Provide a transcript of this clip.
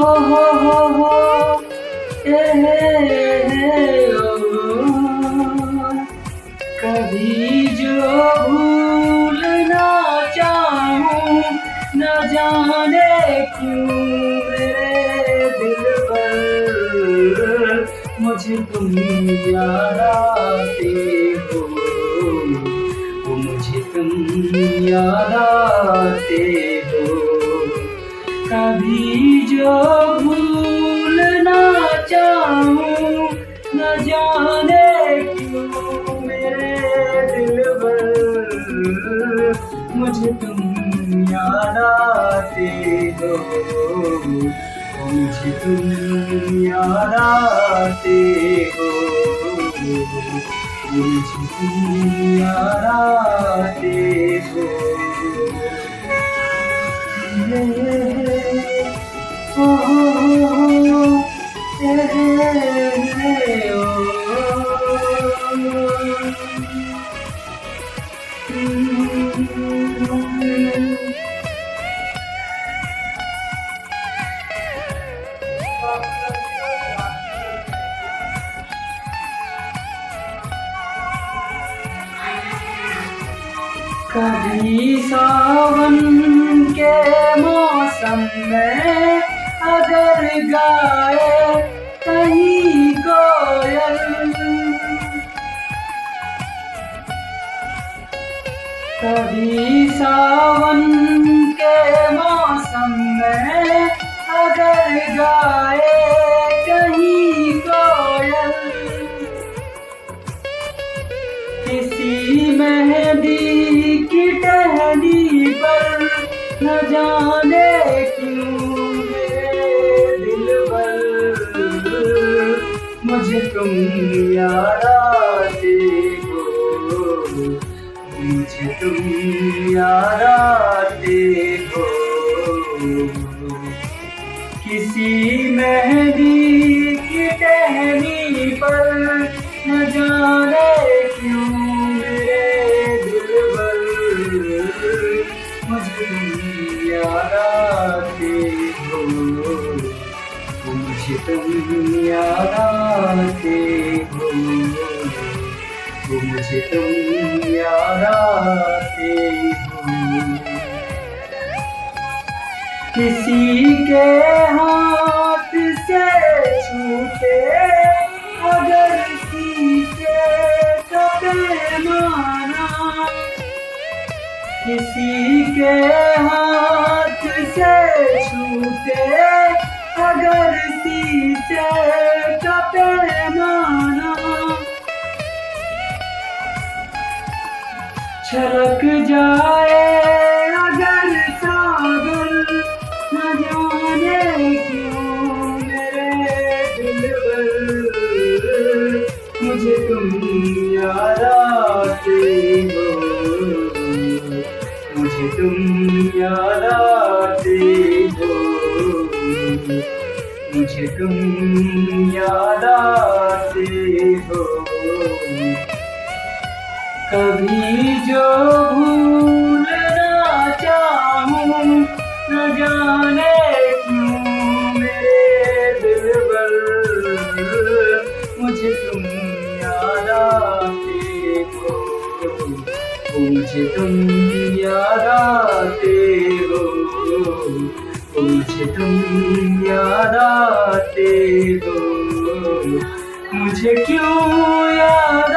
हो ओ, कभी जो भूलना चाहूं न जाने क्यों मेरे दिल पर मुझे तुम याद आते हो, मुझे तुम याद आते हो। कभी जो भूलना चाहूं न जाने क्यों मेरे दिल पर मुझे तुम याद आते हो, मुझे तुम याद आते हो, मुझे तुम याद आते हो। कभी सावन के मौसम में अगर गाए कहीं कोयल, कभी सावन के मौसम में अगर गाए कहीं कोयल, किसी मेहंदी की टहनी पर न जाने क्यों मेरे दिल पर मुझे तुम याद आते हो, मुझे तुम याद आते हो। किसी मेहंदी की टहनी पर न जाने क्यों मेरे दिल पर मुझे तुम याद आते हो, मुझे तुम याद आते हो, मुझे तुम याद आते हो। किसी के हाथ से छूटे अगर शीशे का पैमाना, किसी के हाथ से छूटे अगर शीशे का पैमाना, छलक जाए अगर सागर न जाने क्यों मेरे दिल पर मुझे तुम याद आते हो, मुझे तुम याद आते हो, मुझे तुम याद आते हो। कभी जो भूलना चाहूं न जाने क्यों मेरे दिल पर मुझे तुम याद आते हो, मुझे तुम याद आते हो, मुझे तुम याद आते हो। मुझे क्यों याद